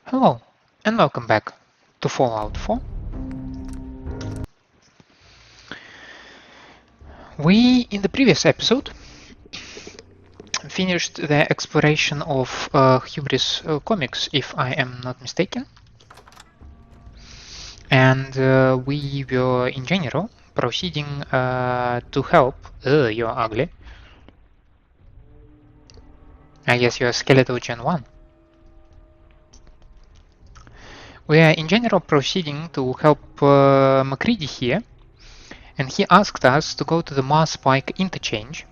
Hello, and welcome back to Fallout 4. We, in the previous episode, finished the exploration of Hubris comics, if I am not mistaken. And we were, in general, proceeding to help... you're ugly. I guess you're Skeletal Gen 1. We are, in general, proceeding to help MacReady here, and he asked us to go to the Mars Pike interchange.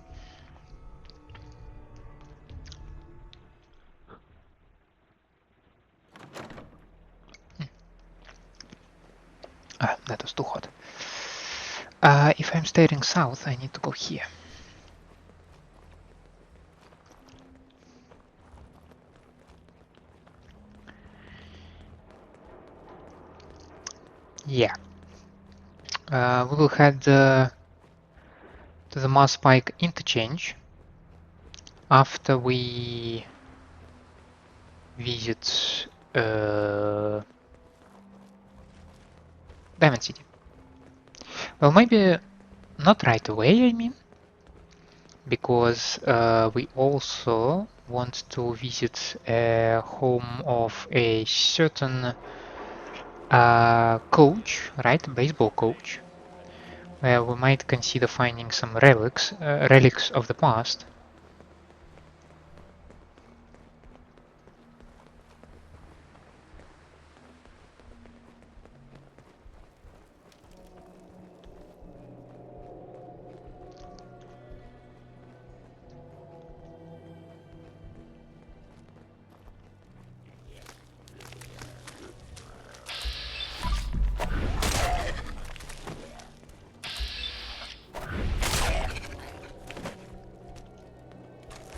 That was too hot. If I'm staring south, I need to go here. Yeah. We will head to the Mars Pike interchange after we visit Diamond City. Well, maybe not right away, I mean, because we also want to visit a home of a certain coach, right? Baseball coach, where we might consider finding some relics of the past.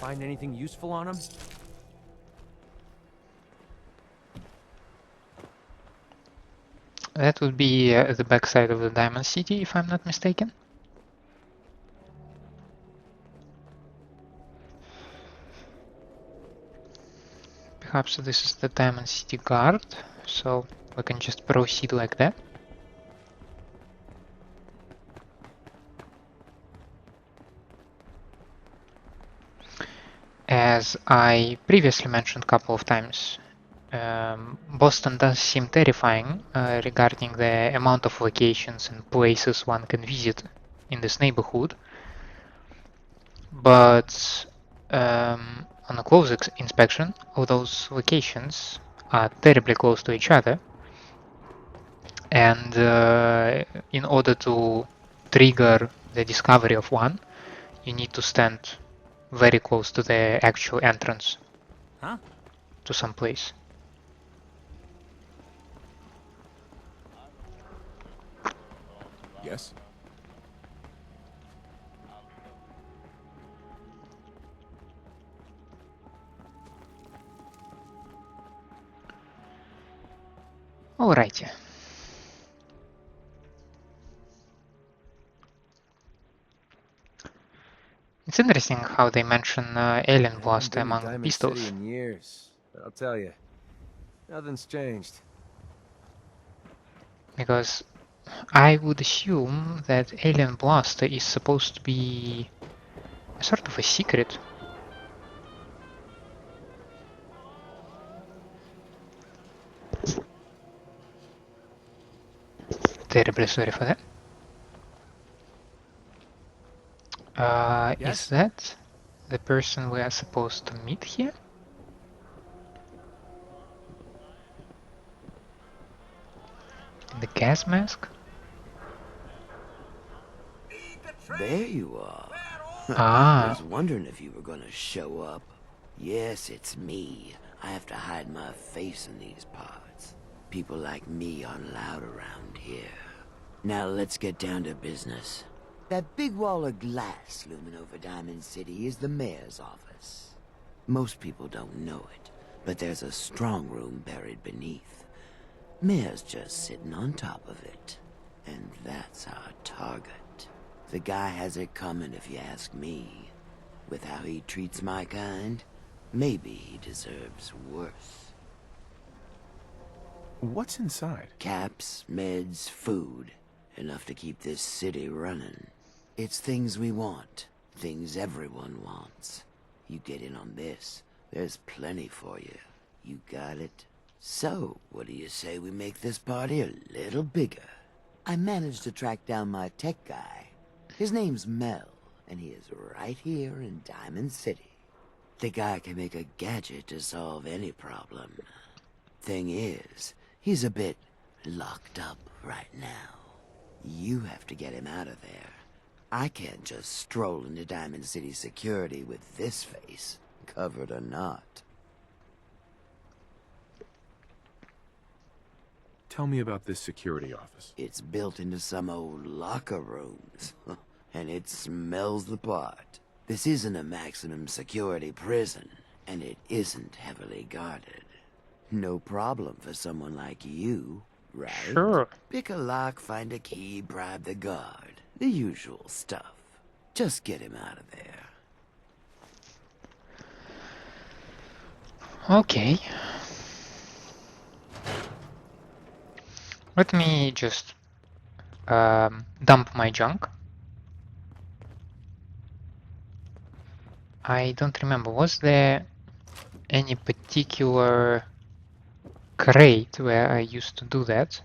Find anything useful on him? That would be the backside of the Diamond City, if I'm not mistaken. Perhaps this is the Diamond City guard, so we can just proceed like that. As I previously mentioned a couple of times, Boston does seem terrifying regarding the amount of locations and places one can visit in this neighborhood. But on a close inspection, all those locations are terribly close to each other. And in order to trigger the discovery of one, you need to stand very close to the actual entrance to some place. Yes. Alrighty. It's interesting how they mention alien blaster among pistols. City in years, but I'll tell you, nothing's changed. Because I would assume that alien blaster is supposed to be a sort of a secret. Terribly sorry for that. Yes? Is that the person we are supposed to meet here? In the gas mask? There you are. I was wondering if you were gonna show up. Yes, it's me. I have to hide my face in these parts. People like me aren't allowed around here. Now let's get down to business. That big wall of glass looming over Diamond City is the mayor's office. Most people don't know it, but there's a strong room buried beneath. Mayor's just sitting on top of it. And that's our target. The guy has it coming if you ask me. With how he treats my kind, maybe he deserves worse. What's inside? Caps, meds, food. Enough to keep this city running. It's things we want. Things everyone wants. You get in on this, there's plenty for you. You got it? So, what do you say we make this party a little bigger? I managed to track down my tech guy. His name's Mel, and he is right here in Diamond City. The guy can make a gadget to solve any problem. Thing is, he's a bit locked up right now. You have to get him out of there. I can't just stroll into Diamond City security with this face, covered or not. Tell me about this security office. It's built into some old locker rooms, and it smells the part. This isn't a maximum security prison, and it isn't heavily guarded. No problem for someone like you, right? Sure. Pick a lock, find a key, bribe the guard. The usual stuff. Just get him out of there. Okay. Let me just dump my junk. I don't remember, was there any particular crate where I used to do that?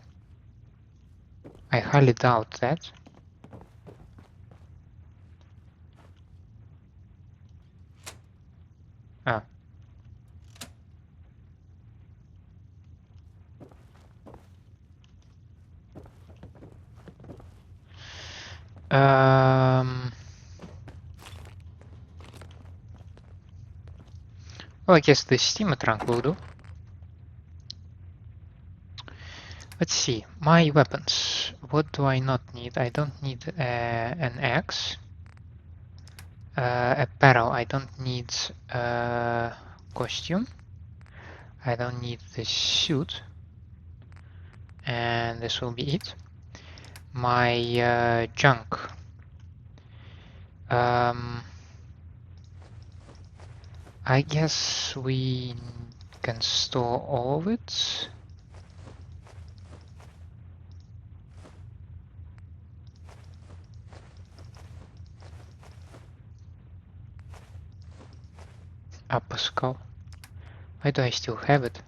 I highly doubt that. Ah. Well, I guess the steamer trunk will do. Let's see, my weapons. What do I not need? I don't need an axe. Apparel, I don't need costume. I don't need the suit. And this will be it. My junk. I guess we can store all of it. Upper skull. Why do I still have it?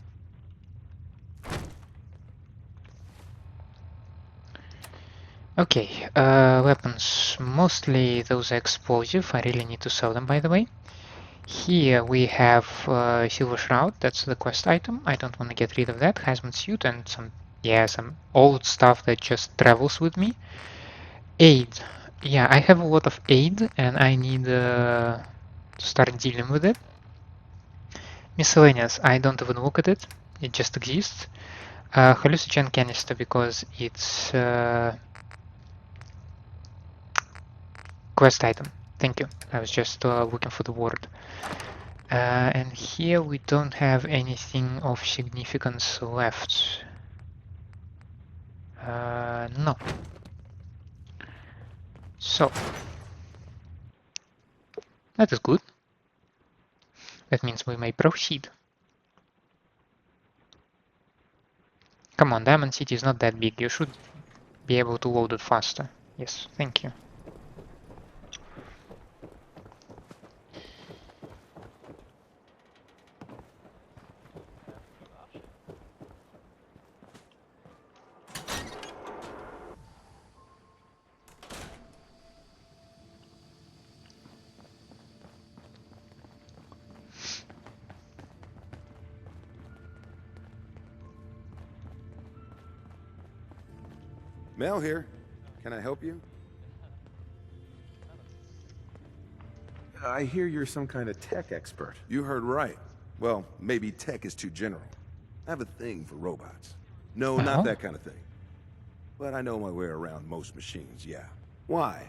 Okay, weapons. Mostly those are explosive. I really need to sell them, by the way. Here we have Silver Shroud. That's the quest item. I don't want to get rid of that. Hazmat suit and some old stuff that just travels with me. Aid. Yeah, I have a lot of aid and I need to start dealing with it. Miscellaneous. I don't even look at it. It just exists. Hallucinogen canister because it's quest item. Thank you. I was just looking for the word. And here we don't have anything of significance left. No. So that is good. That means we may proceed. Come on, Diamond City is not that big. You should be able to load it faster. Yes, thank you. Mel here. Can I help you? I hear you're some kind of tech expert. You heard right. Well, maybe tech is too general. I have a thing for robots. No, not that kind of thing. But I know my way around most machines, yeah. Why?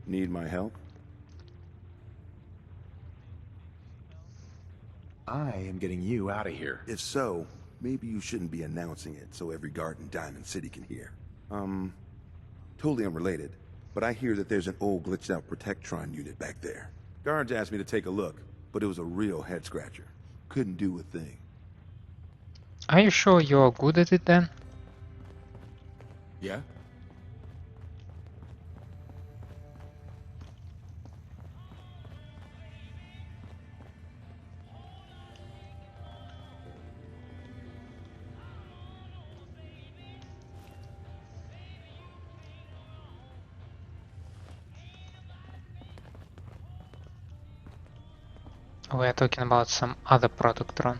Need my help? I am getting you out of here. If so, maybe you shouldn't be announcing it so every guard in Diamond City can hear. Totally unrelated, but I hear that there's an old glitched out Protectron unit back there. Guards asked me to take a look, but it was a real head scratcher. Couldn't do a thing. Are you sure you're good at it then? Yeah? We're talking about some other product drone.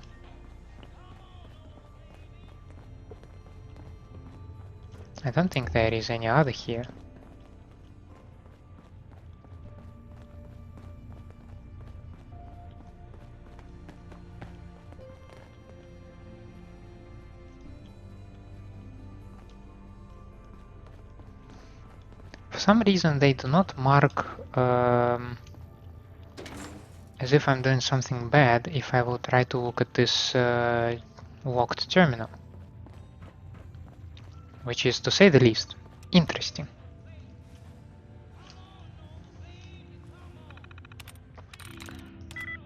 I don't think there is any other here. For some reason they do not mark as if I'm doing something bad if I will try to look at this locked terminal. Which is, to say the least, interesting.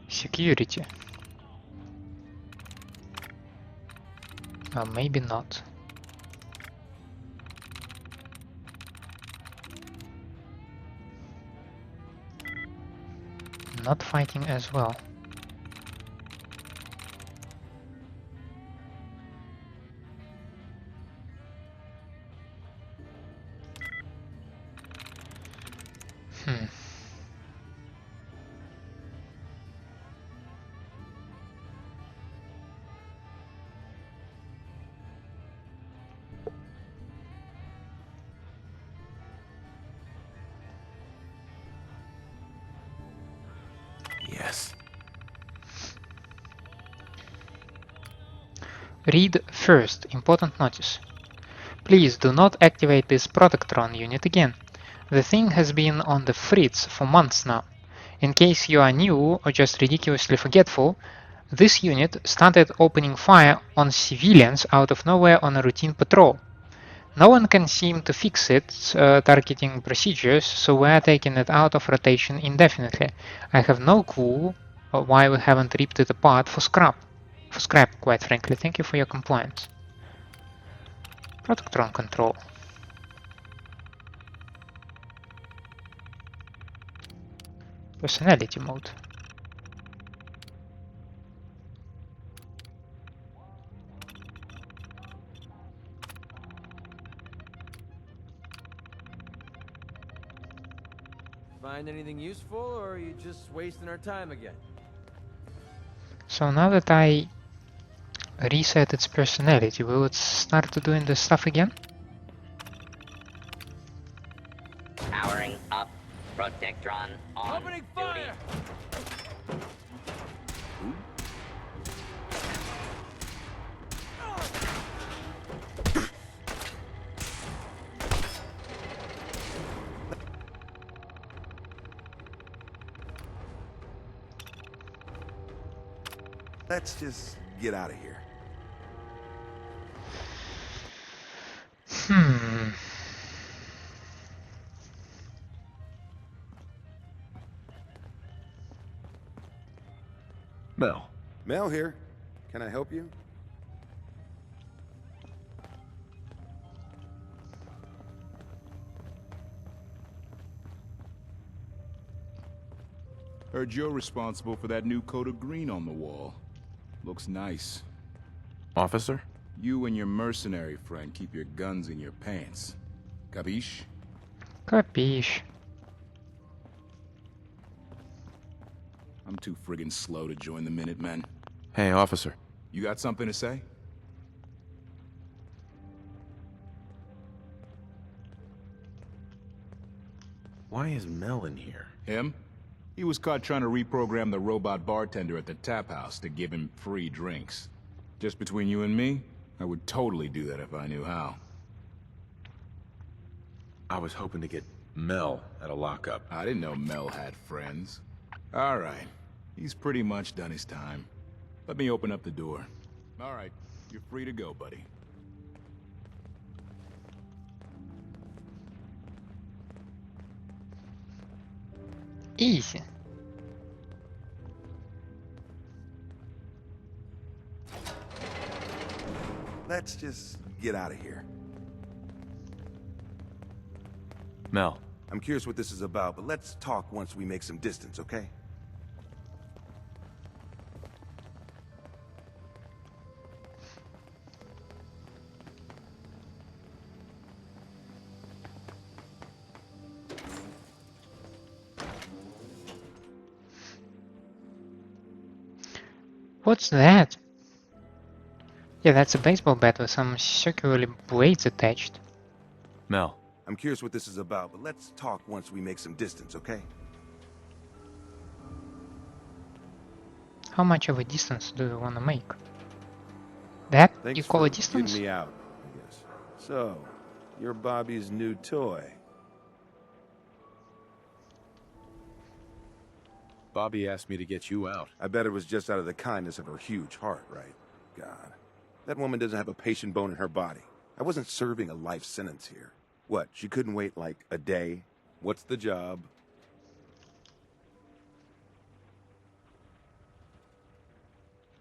Security. Well, maybe not. Not fighting as well. Yes. Read first. Important notice. Please do not activate this Protectron unit again. The thing has been on the fritz for months now. In case you are new or just ridiculously forgetful, this unit started opening fire on civilians out of nowhere on a routine patrol. No one can seem to fix its targeting procedures, so we're taking it out of rotation indefinitely. I have no clue why we haven't ripped it apart for scrap, quite frankly. Thank you for your compliance. Protectron control. Personality mode. Find anything useful, or are you just wasting our time again? So now that I reset its personality, will it start doing the stuff again? Powering up. Protectron on Opening duty. fire! Let's just get out of here. Mel. Mel here. Can I help you? Heard you're responsible for that new coat of green on the wall. Looks nice. Officer? You and your mercenary friend keep your guns in your pants. Capiche? Capiche. I'm too friggin' slow to join the Minutemen. Hey, officer. You got something to say? Why is Mel in here? Him? He was caught trying to reprogram the robot bartender at the tap house to give him free drinks. Just between you and me, I would totally do that if I knew how. I was hoping to get Mel at a lockup. I didn't know Mel had friends. All right. He's pretty much done his time. Let me open up the door. All right. You're free to go, buddy. Easy. Let's just get out of here. Mel. I'm curious what this is about, but let's talk once we make some distance, okay? What's that? Yeah, that's a baseball bat with some circular blades attached. Mel. I'm curious what this is about, but let's talk once we make some distance, okay? How much of a distance do you want to make? That Thanks you call a for distance? getting me out, I guess. So, you're Bobby's new toy. Bobby asked me to get you out. I bet it was just out of the kindness of her huge heart, right? God. That woman doesn't have a patient bone in her body. I wasn't serving a life sentence here. What, she couldn't wait like a day? What's the job?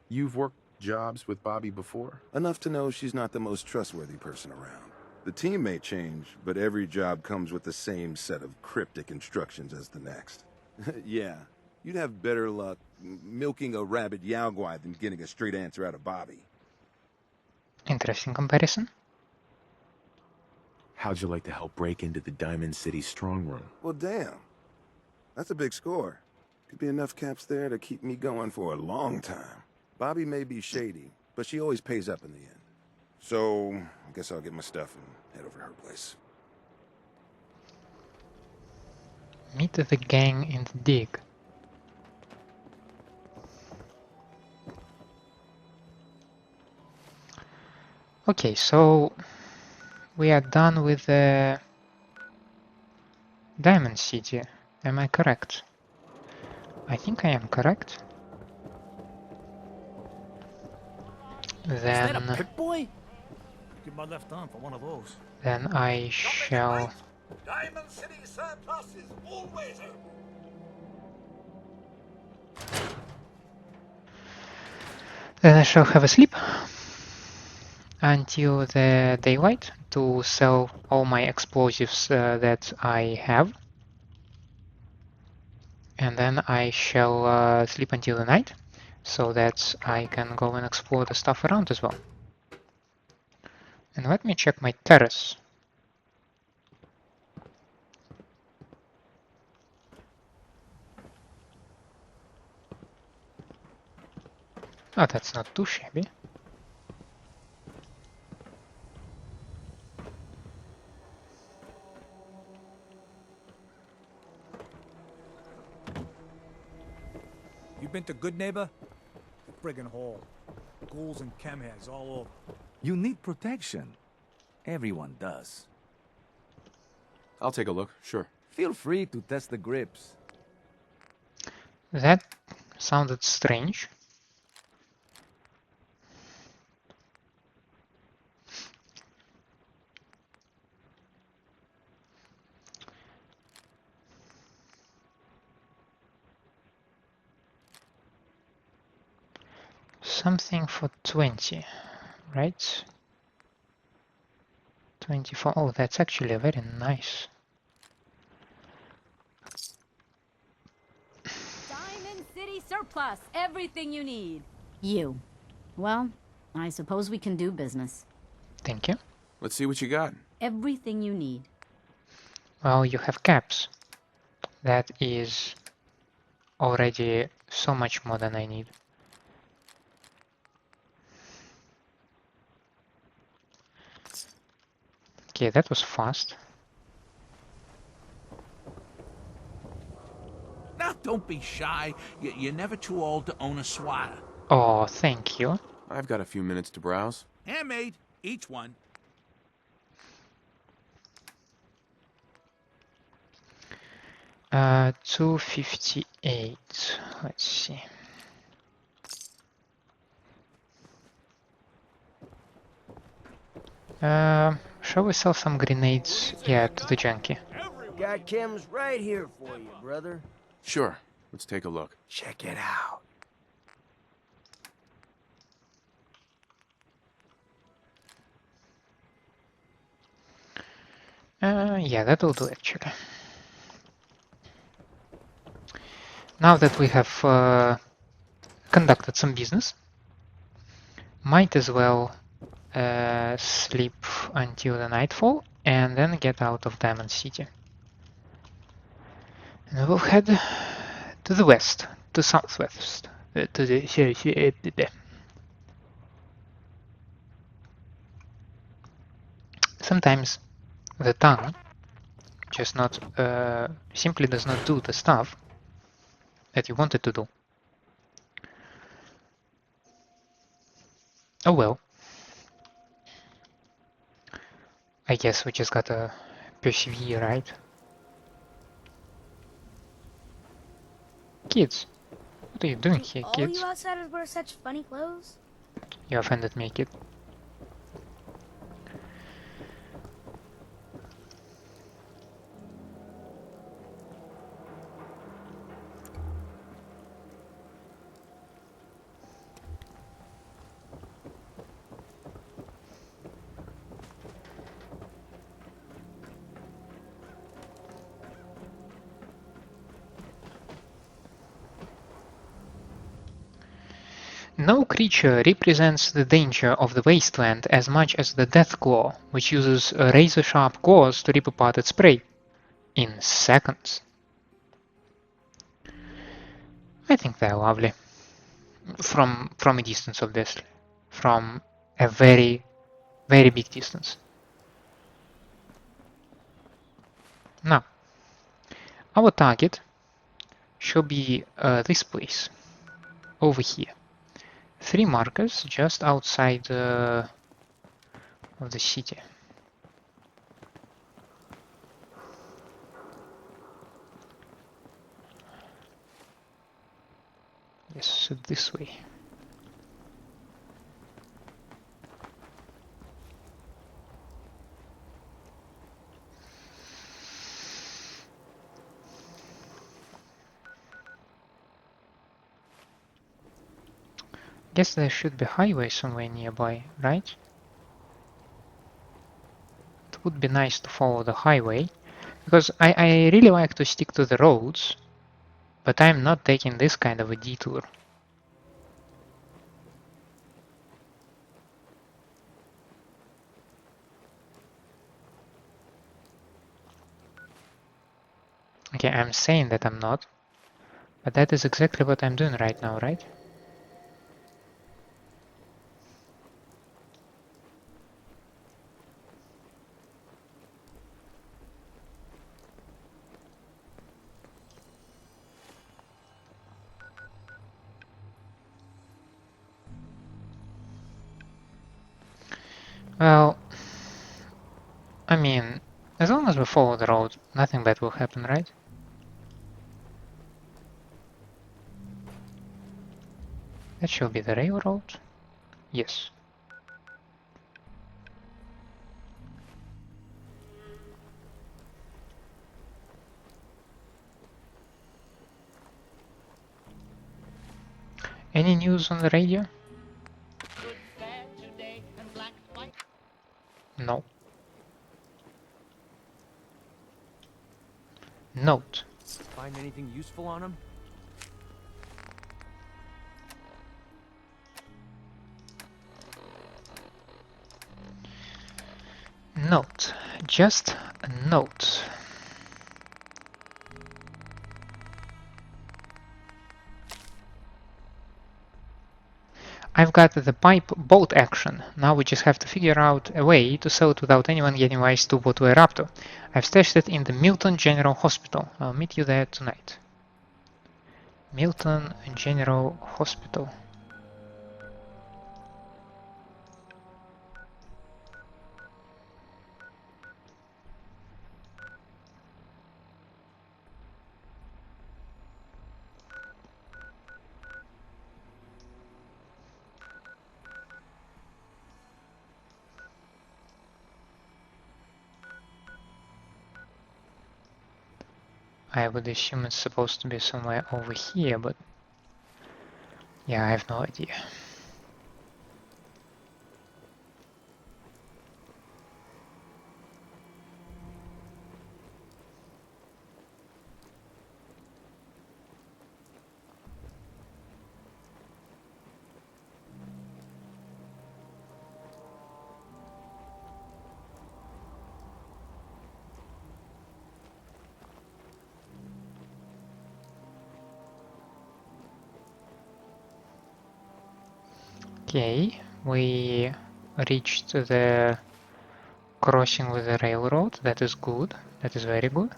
You've worked jobs with Bobby before? Enough to know she's not the most trustworthy person around. The team may change, but every job comes with the same set of cryptic instructions as the next. Yeah, you'd have better luck milking a rabid Yaogwai than getting a straight answer out of Bobby. Interesting comparison. How'd you like to help break into the Diamond City strong room? Well, damn. That's a big score. Could be enough caps there to keep me going for a long time. Bobby may be shady, but she always pays up in the end. So, I guess I'll get my stuff and head over to her place. Meet the gang in the dig. Okay, so we are done with the Diamond City. Am I correct? I think I am correct. Then, Is that a pit boy? Give my left arm for one of those. then I shall. Diamond City surplus is always open. Then I shall have a sleep until the daylight to sell all my explosives that I have. And then I shall sleep until the night, so that I can go and explore the stuff around as well. And let me check my terrace. Oh, that's not too shabby. You been to Good Neighbor? Friggin' hole. Ghouls and chemheads all over. You need protection. Everyone does. I'll take a look, sure. Feel free to test the grips. That sounded strange. Something for 20, right? 24. Oh, that's actually very nice. Diamond City surplus. Everything you need. You. Well, I suppose we can do business. Thank you. Let's see what you got. Everything you need. Well, you have caps. That is already so much more than I need. Okay, that was fast. Now, don't be shy. You're never too old to own a swatter. Oh, thank you. I've got a few minutes to browse. Handmade, each one. Uh, 258. Let's see. Shall we sell some grenades? Yeah, to the junkie. Got chems right here for you, brother. Sure. Let's take a look. Check it out. Yeah, that will do actually. Now that we have conducted some business, might as well sleep until the nightfall and then get out of Diamond City. And we'll head to the west, to southwest, to the sometimes the tongue just not simply does not do the stuff that you want it to do. Oh well. I guess we just gotta persevere, right? Kids, what are you doing here, All kids? you outsiders wear such funny clothes? You offended me, kid. No creature represents the danger of the wasteland as much as the death claw, which uses razor-sharp claws to rip apart its prey in seconds. I think they're lovely. From a distance, obviously. From a very, very big distance. Now, our target should be this place, over here. 3 markers just outside of the city. Yes, so this way. Guess there should be highway somewhere nearby, right? It would be nice to follow the highway, because I really like to stick to the roads, but I'm not taking this kind of a detour. Okay, I'm saying that I'm not, but that is exactly what I'm doing right now, right? Well, I mean, as long as we follow the road, nothing bad will happen, right? That should be the railroad. Yes. Any news on the radio? No. Note. Find anything useful on him? Note. Just a note. I've got the pipe bolt action. Now we just have to figure out a way to sell it without anyone getting wise to what we're up to. I've stashed it in the Milton General Hospital. I'll meet you there tonight. Milton General Hospital. I would assume it's supposed to be somewhere over here, but yeah, I have no idea. Okay, we reached the crossing with the railroad. That is good. That is very good.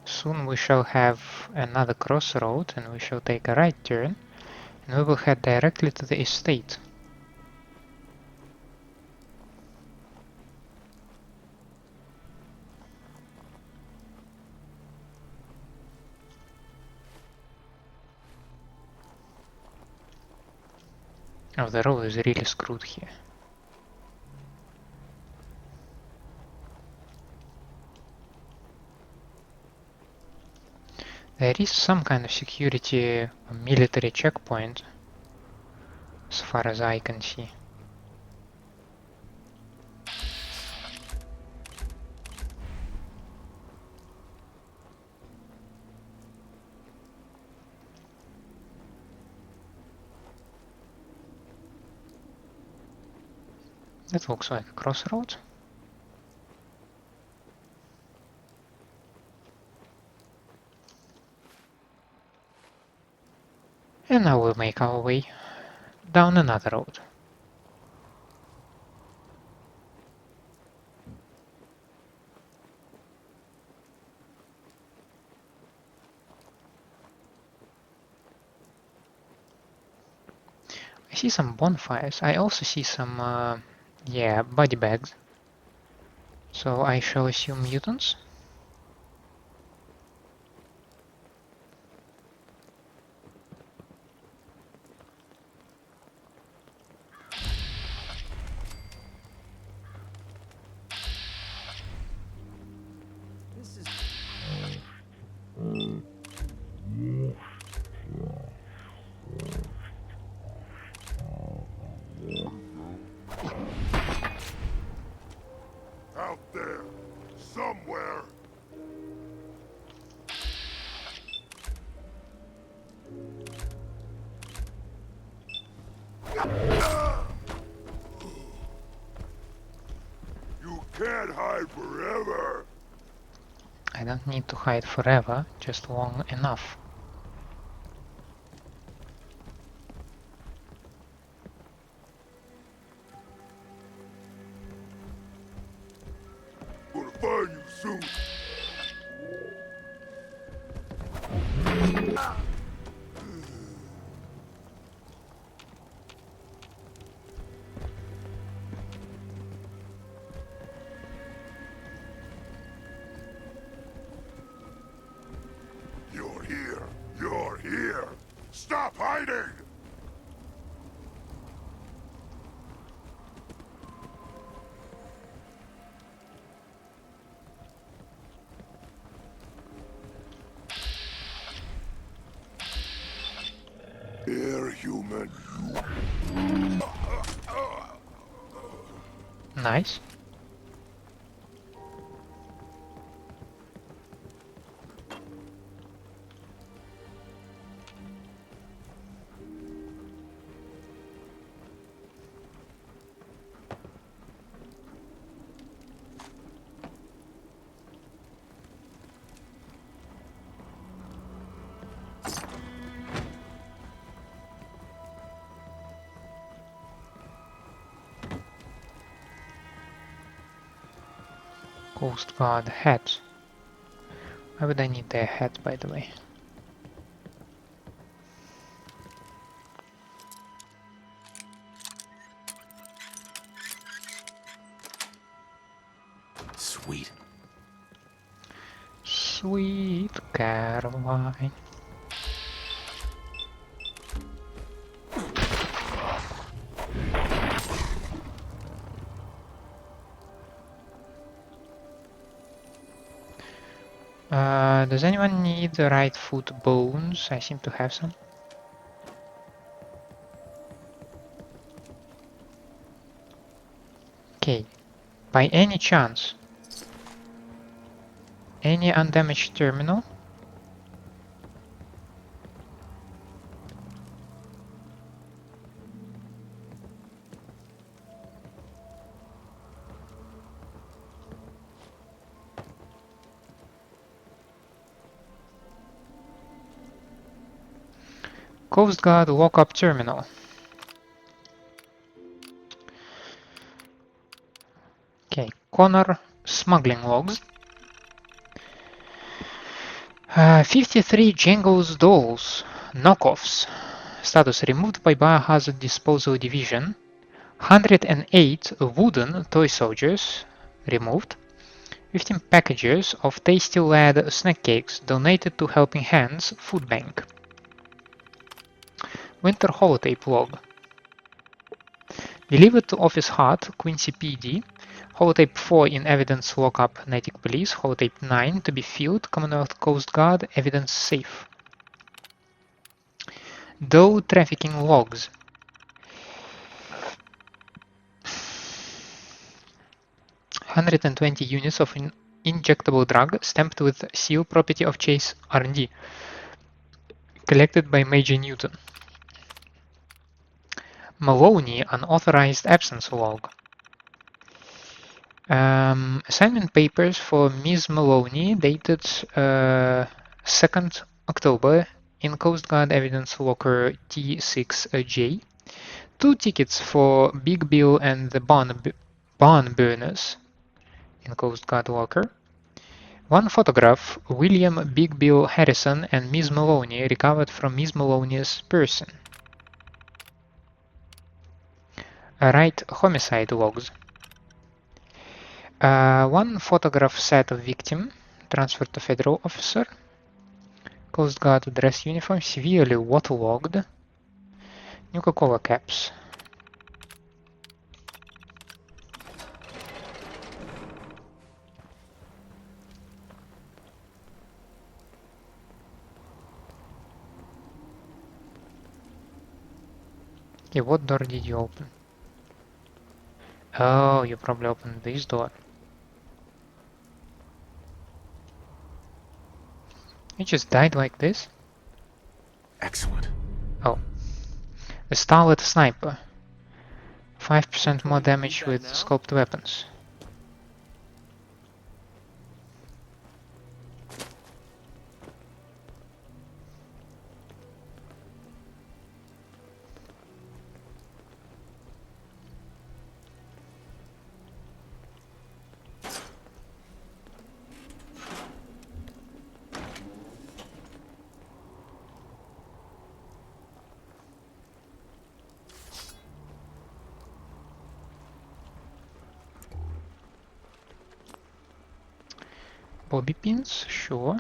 Soon we shall have another crossroad and we shall take a right turn and we will head directly to the estate. Oh, the road is really screwed here. There is some kind of security military checkpoint, as far as I can see. That looks like a crossroad. And now we'll make our way down another road. I see some bonfires. I also see some, yeah, body bags. So I shall assume mutants. Out there, somewhere. You can't hide forever. I don't need to hide forever, just long enough. Gonna find you soon. You're here. You're here. Stop hiding. Here, human. Nice. Coast Guard hat. Why would I need their hat, by the way? Sweet. Sweet Caroline. Does anyone need the right foot bones? I seem to have some. Okay. By any chance, any undamaged terminal? Coast Guard lockup terminal. Connor smuggling logs. 53 Django's dolls knockoffs. Status removed by Biohazard Disposal Division. 108 wooden toy soldiers removed. 15 packages of Tasty Lad snack cakes donated to Helping Hands Food Bank. Winter holotape log. Delivered to Office Hut, Quincy PD. Holotape 4 in evidence lockup, Natick Police. Holotape 9 to be filled, Commonwealth Coast Guard, evidence safe. Doe trafficking logs. $120 units of injectable drug stamped with seal property of Chase R&D, collected by Major Newton. Maloney unauthorized absence log. Assignment papers for Ms. Maloney dated 2nd October in Coast Guard Evidence Locker T6J. 2 tickets for Big Bill and the Barn Burners in Coast Guard Locker. 1 photograph, William Big Bill Harrison and Ms. Maloney, recovered from Ms. Maloney's person. Right homicide logs. 1 photograph set of victim, transferred to federal officer. Coast Guard dress uniform, severely waterlogged. Nuka-Cola caps. Okay, what door did you open? Oh, you probably opened this door. You just died like this? Excellent. Oh. The Starlet Sniper. 5% more damage with scoped weapons. Bobby pins, sure.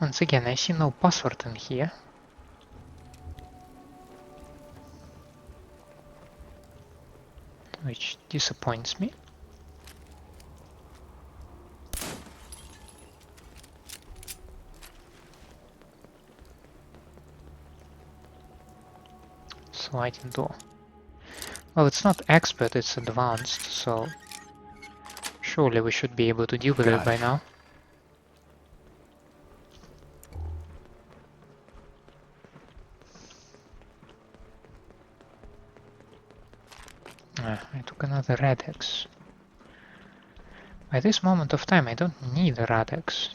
Once again, I see no password in here. Which disappoints me. Sliding door. Well, it's not expert, it's advanced, so surely we should be able to deal with it by now. I took another Radex. By this moment of time, I don't need a Radex.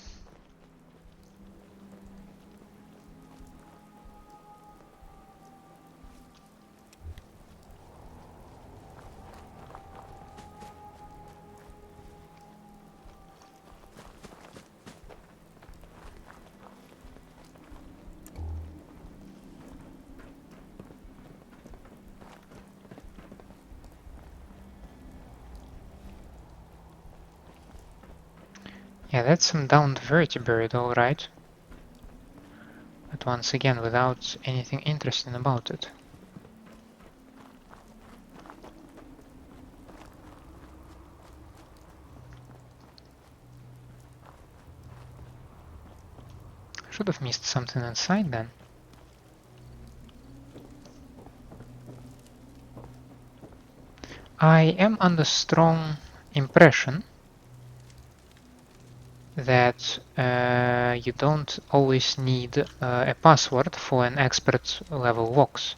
Yeah, that's some downed vertebrate, alright. But once again, without anything interesting about it. Should have missed something inside then. I am under strong impression that you don't always need a password for an expert level walks.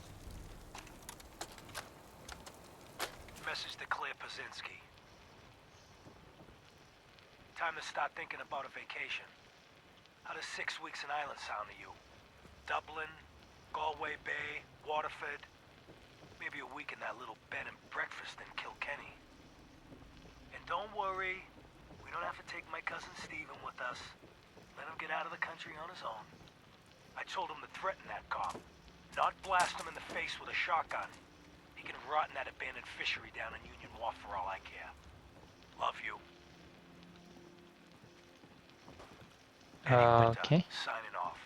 Message to Claire Pazinski. Time to start thinking about a vacation. How does 6 weeks in Ireland sound to you? Dublin, Galway Bay, Waterford. Maybe a week in that little bed and breakfast in Kilkenny. And don't worry, we don't have to take my cousin Stephen with us. Let him get out of the country on his own. I told him to threaten that cop, not blast him in the face with a shotgun. He can rot in that abandoned fishery down in Union Wharf for all I care. Love you. Okay. Signing off.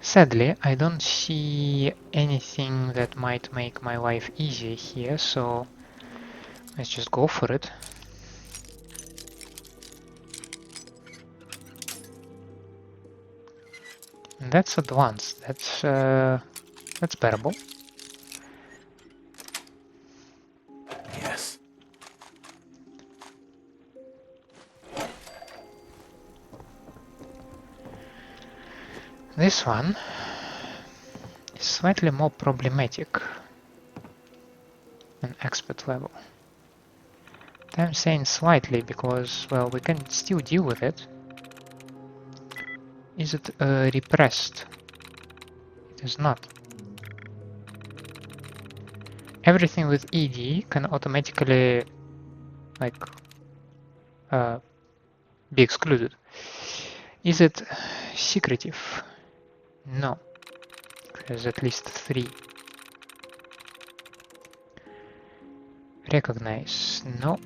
Sadly, I don't see anything that might make my life easier here, so let's just go for it. And that's advanced. That's bearable. Yes. This one is slightly more problematic than expert level. I'm saying slightly because, well, we can still deal with it. Is it repressed? It is not. Everything with ED can automatically, like, be excluded. Is it secretive? No. There's at least 3. Recognize? No.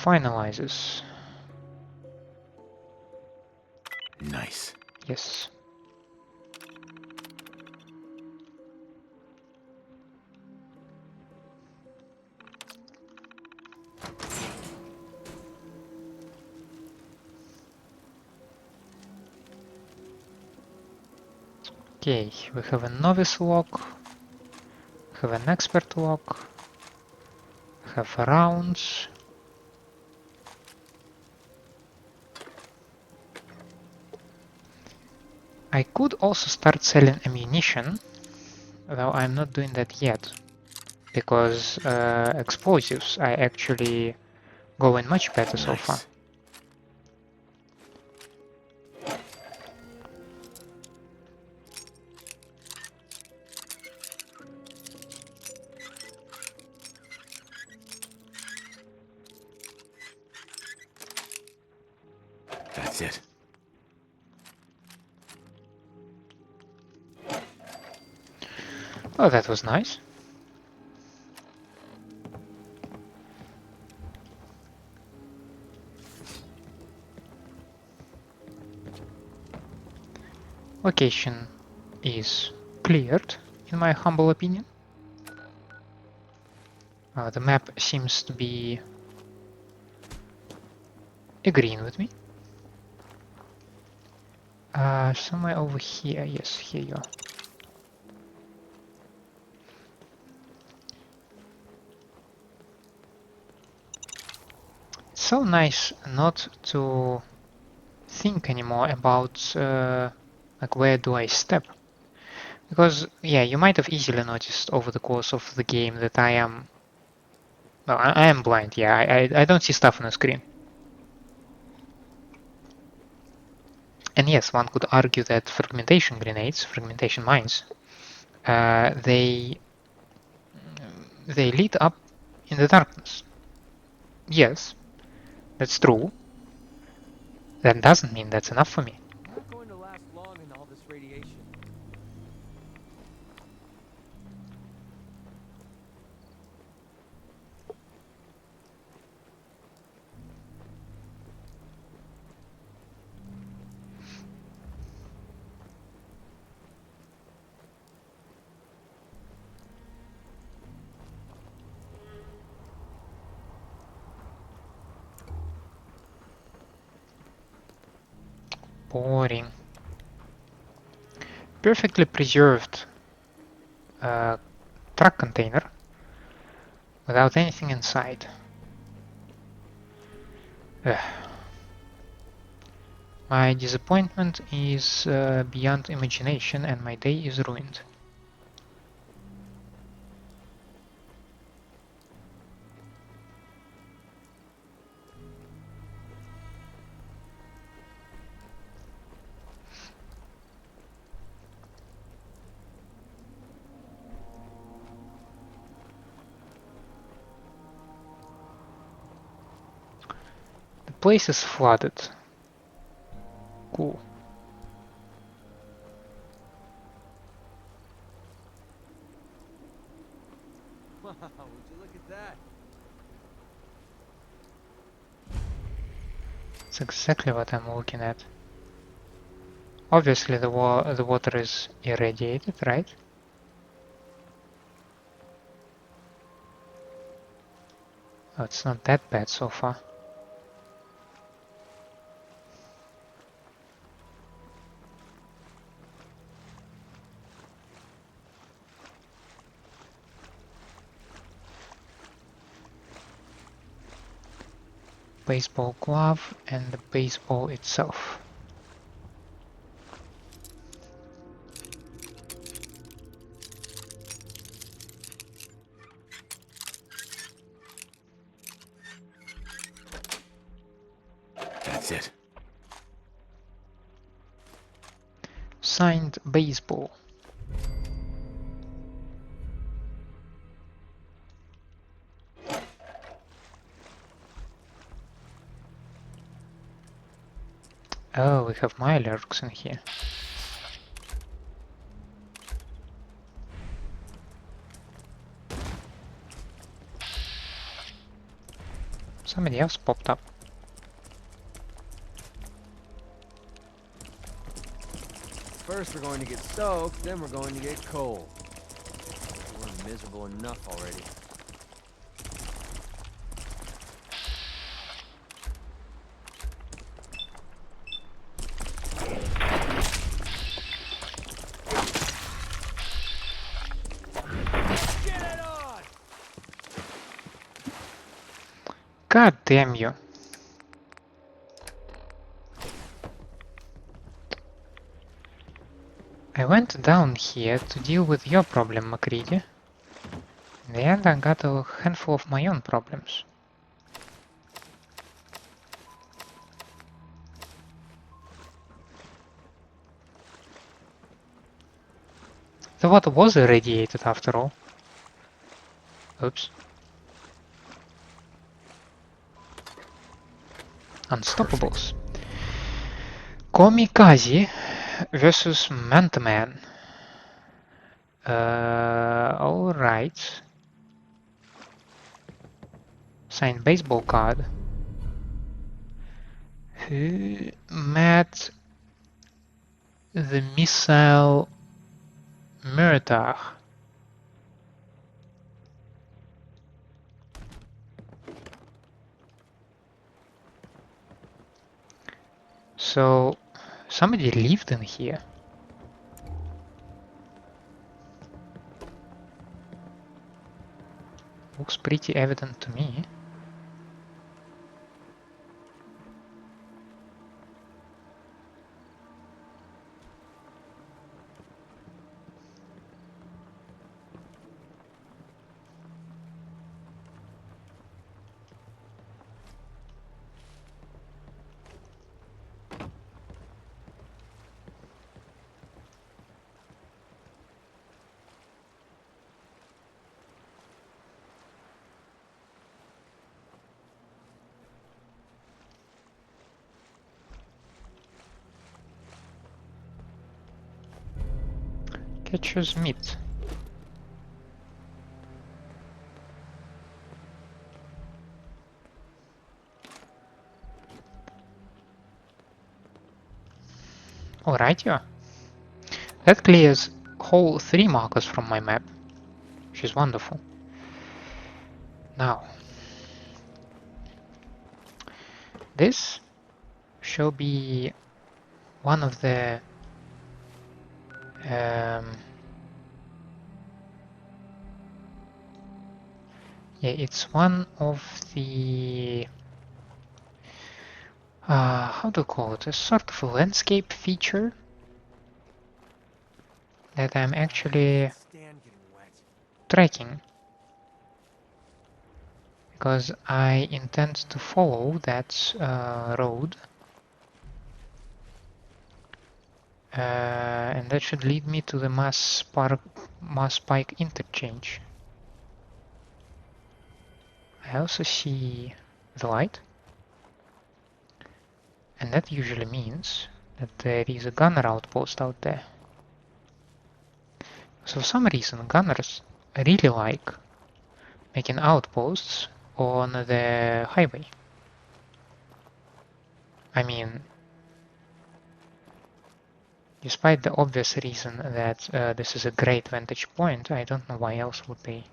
Finalizes. Nice. Yes. Okay, we have a novice lock, we have an expert lock, we have rounds. I could also start selling ammunition, though I'm not doing that yet, because explosives are actually going much better so far. That's it. Oh, that was nice. Location is cleared, in my humble opinion. The map seems to be agreeing with me. Somewhere over here, yes, here you are. It's so nice not to think anymore about like where do I step, because yeah, you might have easily noticed over the course of the game that I am, well, I am blind. Yeah, I don't see stuff on the screen. And yes, one could argue that fragmentation grenades, fragmentation mines, they lit up in the darkness. Yes, that's true. that doesn't mean that's enough for me. I'm not going to last long in all this radiation. Boring. Perfectly preserved truck container without anything inside. Ugh. My disappointment is beyond imagination and my day is ruined. The place is flooded. Cool. Wow, would you look at that? That's exactly what I'm looking at. Obviously the water is irradiated, right? Oh, it's not that bad so far. Baseball glove and the baseball itself. That's it. Signed baseball. Oh, we have Mylarks in here. Somebody else popped up. First we're going to get stoked, then we're going to get cold. We're miserable enough already. God damn you. I went down here to deal with your problem, MacReady. In the end, I got a handful of my own problems. The water was irradiated after all. Oops. Unstoppables. Komikaze versus Manta-Man. Alright. Signed baseball card. Who met the missile Murtagh? So somebody lived in here. Looks pretty evident to me. I choose mitt? Alright, yeah. That clears whole 3 markers from my map, which is wonderful. Now, this shall be one of the yeah, it's one of the how to call it, a sort of a landscape feature that I'm actually tracking, because I intend to follow that road, and that should lead me to the Marsh Pike interchange. I also see the light, and that usually means that there is a gunner outpost out there. So for some reason gunners really like making outposts on the highway. I mean, despite the obvious reason that this is a great vantage point, I don't know why else would they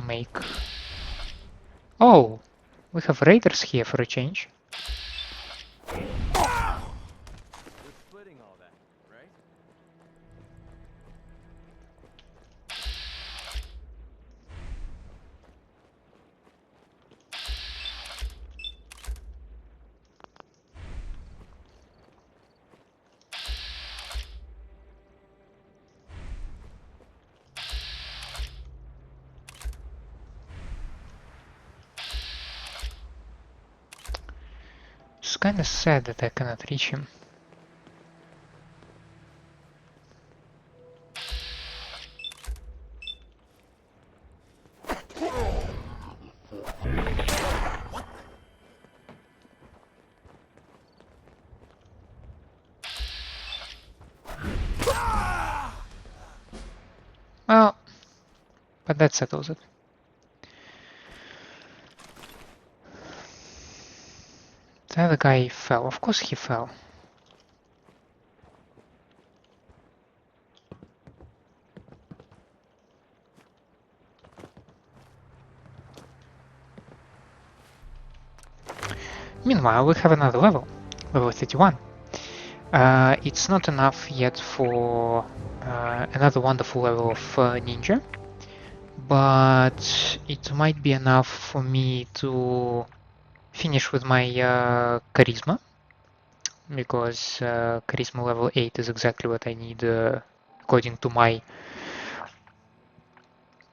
make... Oh! We have raiders here for a change. It's kinda sad that I cannot reach him. Well, but that settles it. The other guy fell. Of course he fell. Meanwhile, we have another level. Level 31. It's not enough yet for another wonderful level of ninja, but it might be enough for me to finish with my charisma, because charisma level 8 is exactly what I need according to my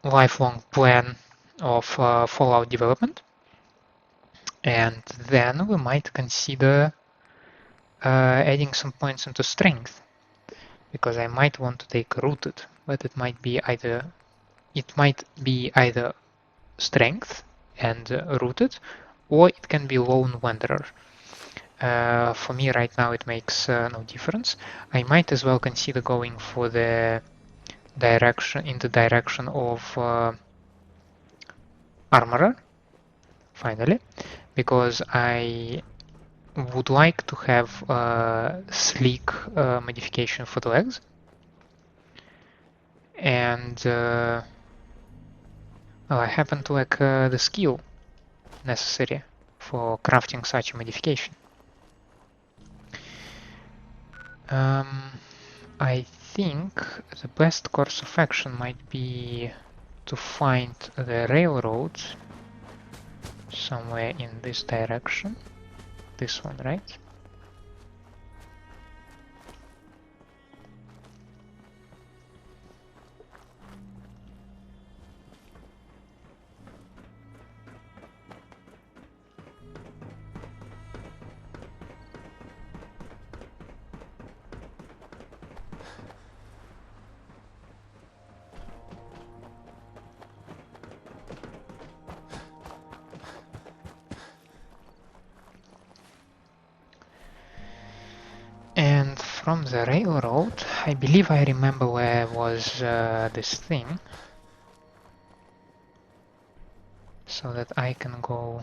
lifelong plan of Fallout development. And then we might consider adding some points into strength, because I might want to take rooted, but it might be either strength and rooted, or it can be lone wanderer. For me right now it makes no difference. I might as well consider going for the direction of armorer, finally, because I would like to have a sleek modification for the legs, and well, I happen to lack the skill necessary for crafting such a modification. I think the best course of action might be to find the railroad somewhere in this direction. This one, right? from the railroad, I believe I remember where was this thing, so that I can go.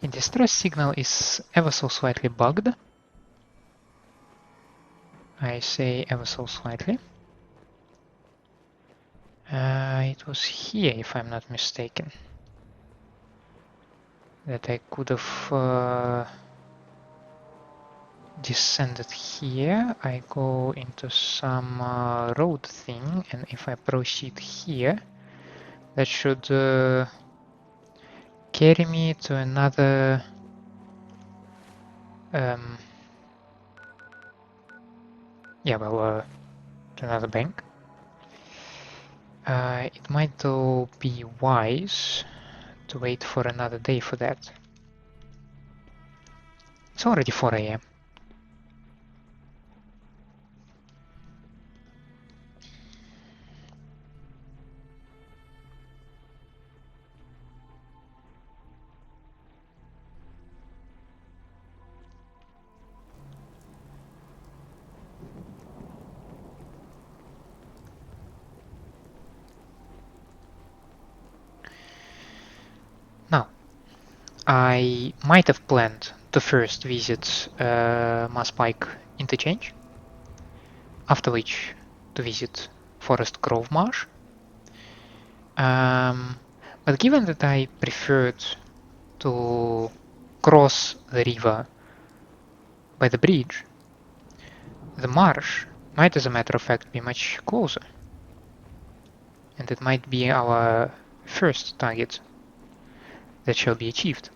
The distress signal is ever so slightly bugged. I say ever so slightly. It was here, if I'm not mistaken, that I could have descended here. I go into some road thing, and if I proceed here, that should carry me to another to another bank. It might though be wise to wait for another day for that. It's already 4 AM. Now, I might have planned to first visit Mass Pike Interchange, after which to visit Forest Grove Marsh. But given that I preferred to cross the river by the bridge, the marsh might, as a matter of fact, be much closer. And it might be our first target that shall be achieved.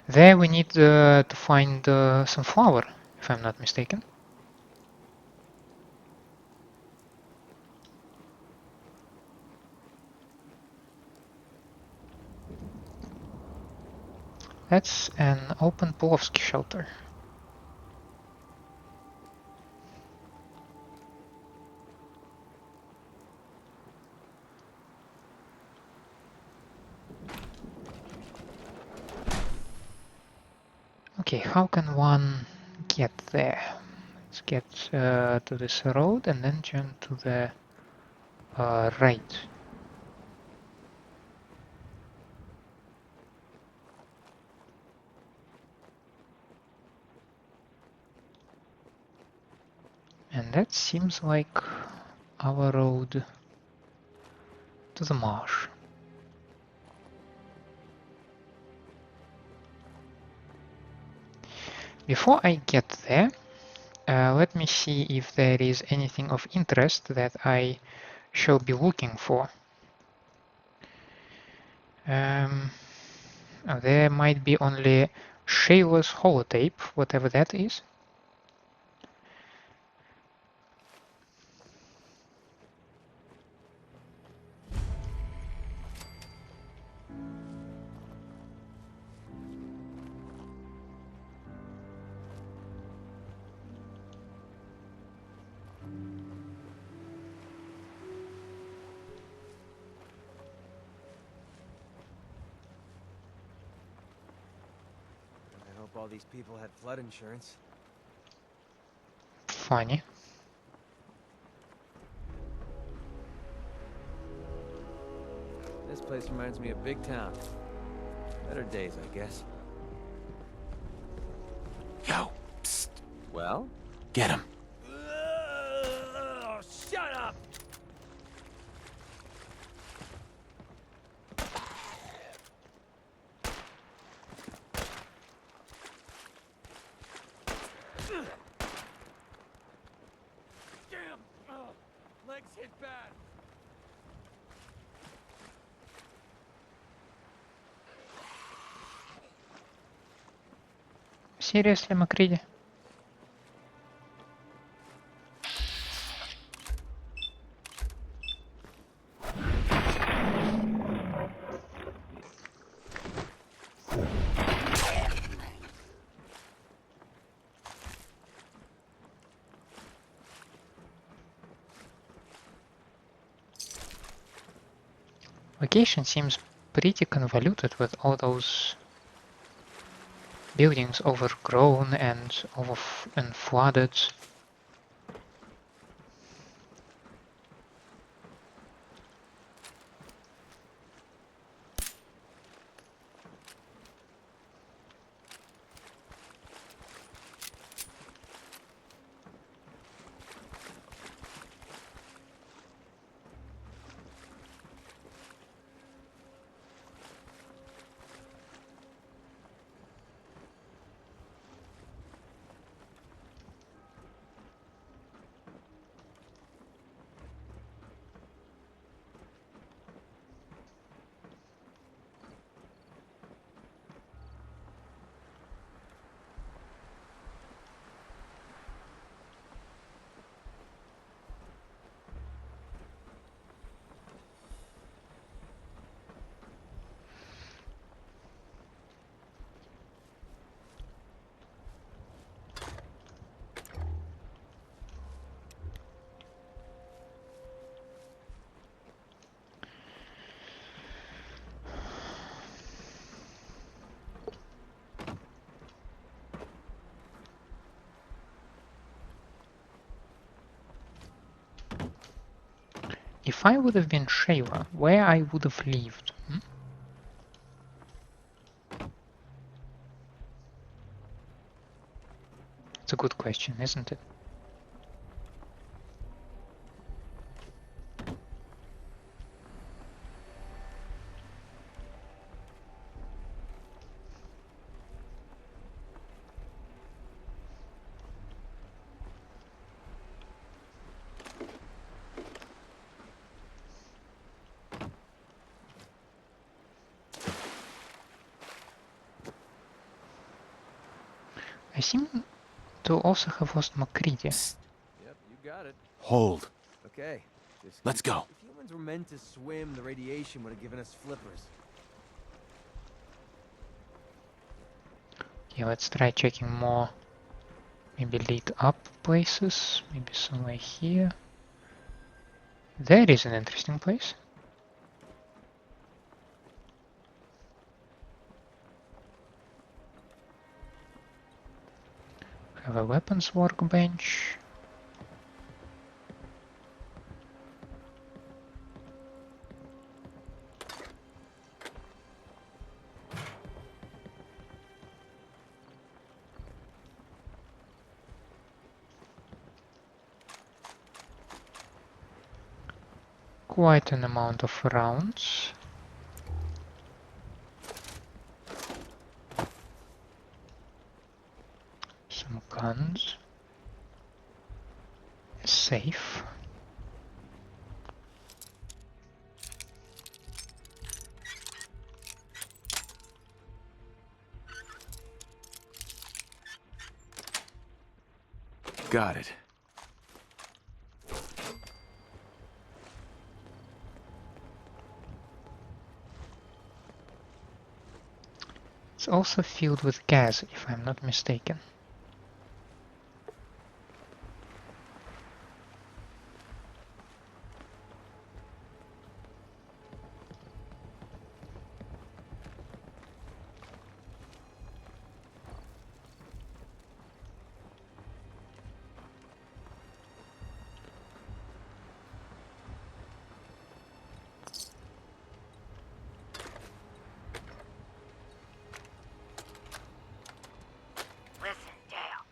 There we need to find some flour, if I'm not mistaken. That's an open Pulowski shelter. Okay, how can one get there? Let's get to this road and then turn to the right. And that seems like our road to the marsh. Before I get there, let me see if there is anything of interest that I shall be looking for. There might be only Sheila's holotape, whatever that is. All these people had flood insurance. Funny. This place reminds me of Big Town. Better days, I guess. Yo, psst. Well? Get him. Shut up! Legs hit bad. Seriously, MacReady? Location seems pretty convoluted with all those buildings overgrown and flooded. If I would have been Sheila, where I would have lived? It's a good question, isn't it? I seem to also have lost McCready. Yep, you got it. Hold. Okay. Let's go. If humans were meant to swim, the radiation would have given us flippers. Okay, let's try checking more. Maybe lit up places. Maybe somewhere here. There is an interesting place. Have a weapons workbench. Quite an amount of rounds. Some guns. A safe. Got it. It's also filled with gas, if I'm not mistaken. Listen, Dale.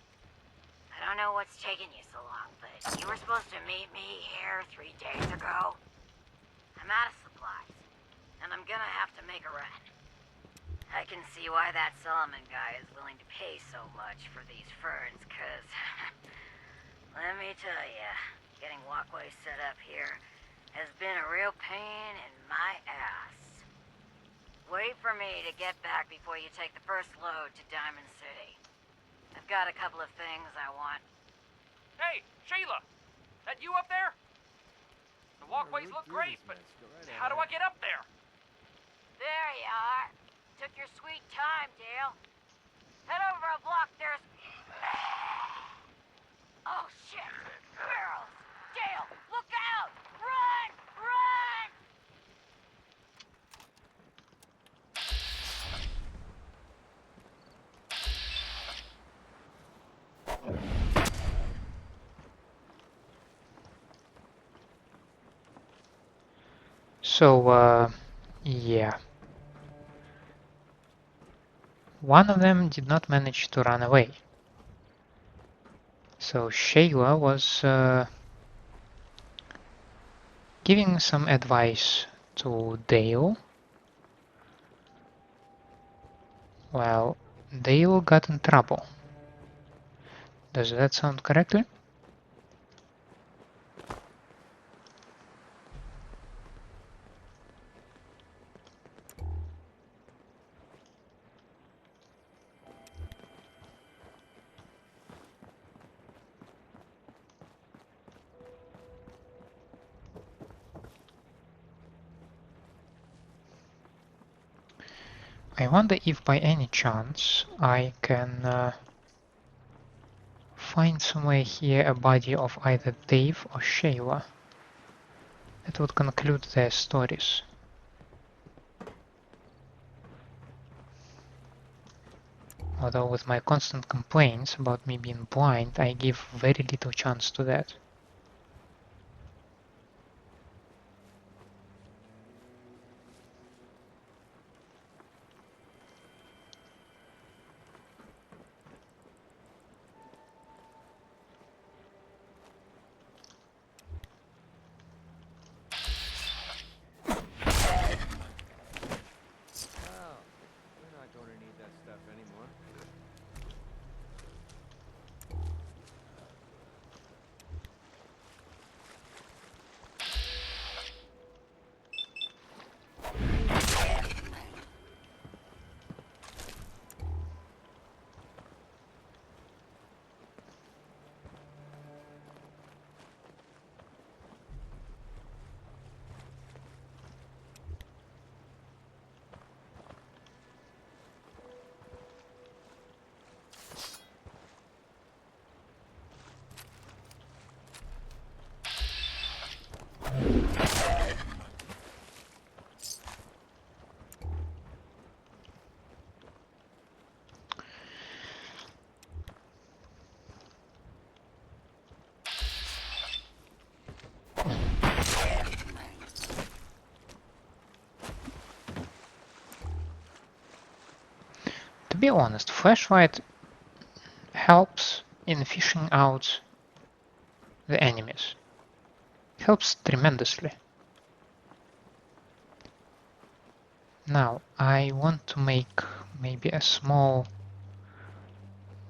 I don't know what's taking you so long, but you were supposed to meet me here 3 days ago. I'm out of supplies, and I'm gonna have to make a run. I can see why that Solomon guy is willing to pay so much for these ferns, cause... let me tell ya, getting walkways set up here has been a real pain in my ass. Wait for me to get back before you take the first load to Diamond City. I've got a couple of things I want. Hey, Sheila! That you up there? The walkways look great, but how do I get up there? There you are. Took your sweet time, Dale. Head over a block, there's... Oh, shit! Barrels! Dale, look out! Run! Run! So, yeah. One of them did not manage to run away. So Sheila was giving some advice to Dale. Well, Dale got in trouble. Does that sound correctly? I wonder if by any chance I can find somewhere here a body of either Dave or Sheila that would conclude their stories. Although with my constant complaints about me being blind, I give very little chance to that. To be honest, flashlight helps in fishing out the enemies. Helps tremendously. Now, I want to make maybe a small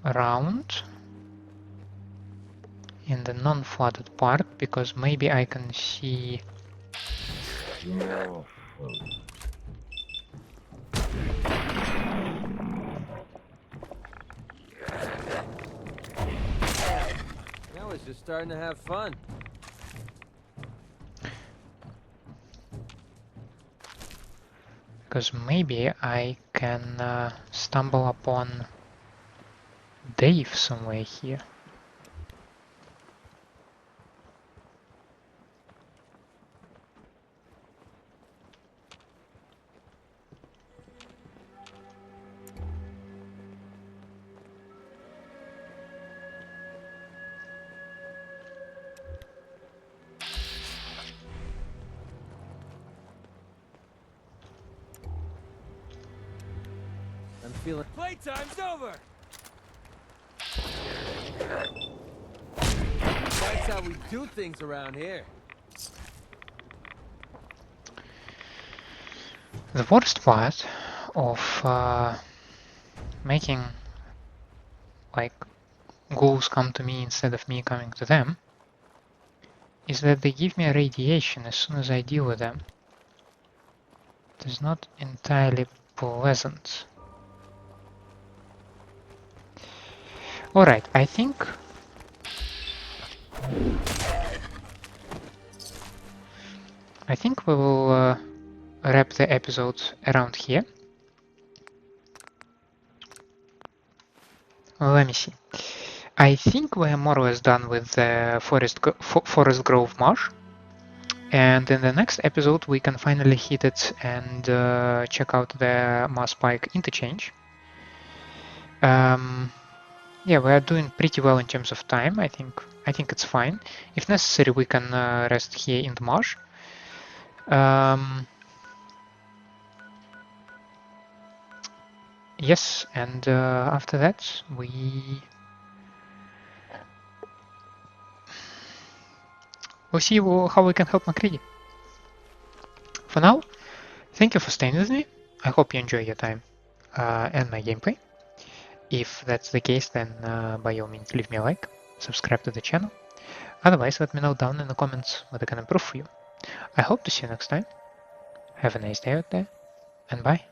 round in the non-flooded part, because maybe I can see... Now it's just starting to have fun. Because maybe I can stumble upon Dave somewhere here. I'm feeling... Playtime's over! That's how we do things around here. The worst part of making like ghouls come to me instead of me coming to them is that they give me a radiation as soon as I deal with them. It is not entirely pleasant. Alright, I think we will wrap the episode around here. Let me see. I think we are more or less done with the Forest Grove Marsh. And in the next episode we can finally hit it and check out the Mass Pike interchange. Yeah, we are doing pretty well in terms of time. I think it's fine. If necessary, we can rest here in the marsh. Yes, and after that we'll see how we can help Macready. For now, thank you for staying with me. I hope you enjoy your time and my gameplay. If that's the case, then by all means leave me a like, subscribe to the channel. Otherwise, let me know down in the comments what I can improve for you. I hope to see you next time. Have a nice day out there, and bye.